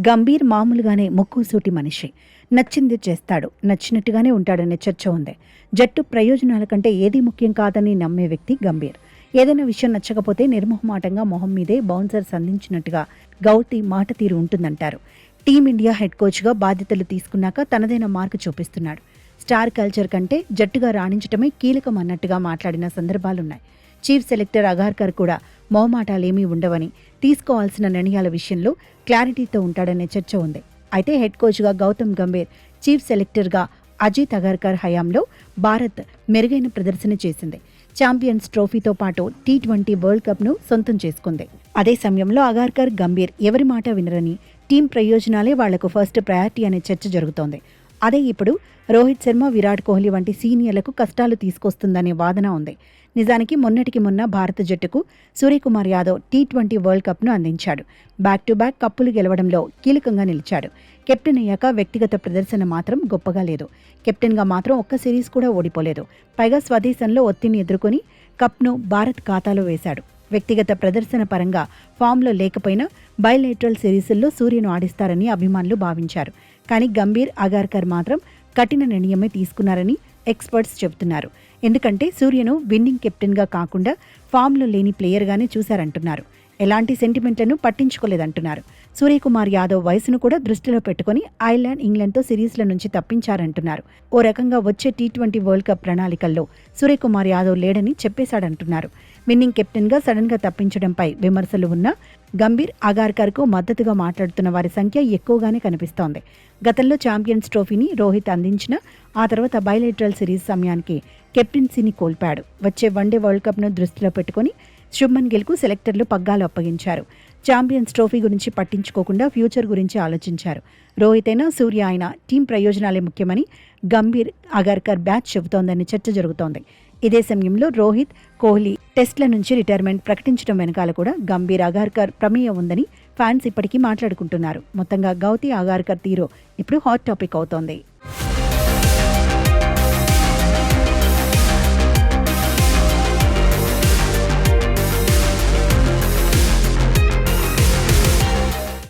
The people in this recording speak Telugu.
గంభీర్ మామూలుగానే ముక్కుసూటి మనిషి. నచ్చింది చేస్తాడు, నచ్చినట్టుగానే ఉంటాడనే చర్చ ఉంది. జట్టు ప్రయోజనాల కంటే ఏదీ ముఖ్యం కాదని నమ్మే వ్యక్తి గంభీర్. ఏదైనా విషయం నచ్చకపోతే నిర్మోహమాటంగా మొహం మీదే బౌన్సర్ సంధించినట్టుగా గౌతి మాట తీరు ఉంటుందంటారు. టీమిండియా హెడ్ కోచ్గా బాధ్యతలు తీసుకున్నాక తనదైన మార్కు చూపిస్తున్నాడు. స్టార్ కల్చర్ కంటే జట్టుగా రాణించటమే కీలకం అన్నట్టుగా మాట్లాడిన సందర్భాలున్నాయి. చీఫ్ సెలెక్టర్ అగార్కర్ కూడా మొహమాటాలేమీ ఉండవని, తీసుకోవాల్సిన నిర్ణయాల విషయంలో క్లారిటీతో ఉంటాడనే చర్చ ఉంది. అయితే హెడ్ కోచ్గా గౌతమ్ గంభీర్, చీఫ్ సెలెక్టర్గా అజిత్ అగార్కర్ హయాంలో భారత్ మెరుగైన ప్రదర్శన చేసింది. ఛాంపియన్స్ ట్రోఫీతో పాటు T20 వరల్డ్ కప్ను సొంతం చేసుకుంది. అదే సమయంలో అగార్కర్, గంభీర్ ఎవరి మాట వినరని, టీం ప్రయోజనాలే వాళ్లకు ఫస్ట్ ప్రయారిటీ అనే చర్చ జరుగుతోంది. అదే ఇప్పుడు రోహిత్ శర్మ, విరాట్ కోహ్లీ వంటి సీనియర్లకు కష్టాలు తీసుకొస్తుందనే వాదన ఉంది. నిజానికి మొన్నటికి మొన్న భారత జట్టుకు సూర్యకుమార్ యాదవ్ T20 వరల్డ్ కప్ను అందించాడు. బ్యాక్ టు బ్యాక్ కప్పులు గెలవడంలో కీలకంగా నిలిచాడు. కెప్టెన్ అయ్యాక వ్యక్తిగత ప్రదర్శన మాత్రం గొప్పగా లేదు. కెప్టెన్గా మాత్రం ఒక్క సిరీస్ కూడా ఓడిపోలేదు. పైగా స్వదేశంలో ఒత్తిడిని ఎదుర్కొని కప్ను భారత్ ఖాతాలో వేశాడు. వ్యక్తిగత ప్రదర్శన పరంగా ఫామ్లో లేకపోయినా బైలేటరల్ సిరీసుల్లో సూర్యను ఆడిస్తారని అభిమానులు భావించారు. కానీ గంభీర్, అగార్కర్ మాత్రం కఠిన నిర్ణయమే తీసుకున్నారని ఎక్స్పర్ట్స్ చెబుతున్నారు. ఎందుకంటే సూర్యను విన్నింగ్ కెప్టెన్గా కాకుండా ఫామ్లో లేని ప్లేయర్గానే చూశారంటున్నారు. ఎలాంటి సెంటిమెంట్లను పట్టించుకోలేదంటున్నారు. సూర్యకుమార్ యాదవ్ వయసును కూడా దృష్టిలో పెట్టుకుని ఐర్లాండ్, ఇంగ్లాండ్తో సిరీస్ల నుంచి తప్పించారంటున్నారు. ఓ రకంగా వచ్చే T20 వరల్డ్ కప్ ప్రణాళికల్లో సూర్యకుమార్ యాదవ్ లేడని చెప్పేశాడంటున్నారు. విన్నింగ్ కెప్టెన్గా సడన్గా తప్పించడంపై విమర్శలు ఉన్నా గంభీర్, అగార్కర్కు మద్దతుగా మాట్లాడుతున్న వారి సంఖ్య ఎక్కువగానే కనిపిస్తోంది. గతంలో ఛాంపియన్స్ ట్రోఫీని రోహిత్ అందించినా ఆ తర్వాత బైలేటరల్ సిరీస్ సమయానికి కెప్టెన్సీని కోల్పాడు. వచ్చే వన్డే వరల్డ్ కప్ను దృష్టిలో పెట్టుకుని శుభ్మన్ గిల్కు సెలెక్టర్లు పగ్గాలు అప్పగించారు. ఛాంపియన్స్ ట్రోఫీ గురించి పట్టించుకోకుండా ఫ్యూచర్ గురించి ఆలోచించారు. రోహిత్ అయినా, సూర్య అయినా టీం ప్రయోజనాలే ముఖ్యమని గంభీర్, అగార్కర్ బ్యాచ్ చెబుతోందని చర్చ జరుగుతోంది. ఇదే సమయంలో రోహిత్, కోహ్లీ టెస్ట్ల నుంచి రిటైర్మెంట్ ప్రకటించడం వెనకాల కూడా గంభీర్, అగార్కర్ ప్రమేయం ఉందని ఫ్యాన్స్ ఇప్పటికీ మాట్లాడుకుంటున్నారు. మొత్తంగా గౌతి, అగార్కర్ తీరు ఇప్పుడు హాట్ టాపిక్ అవుతోంది.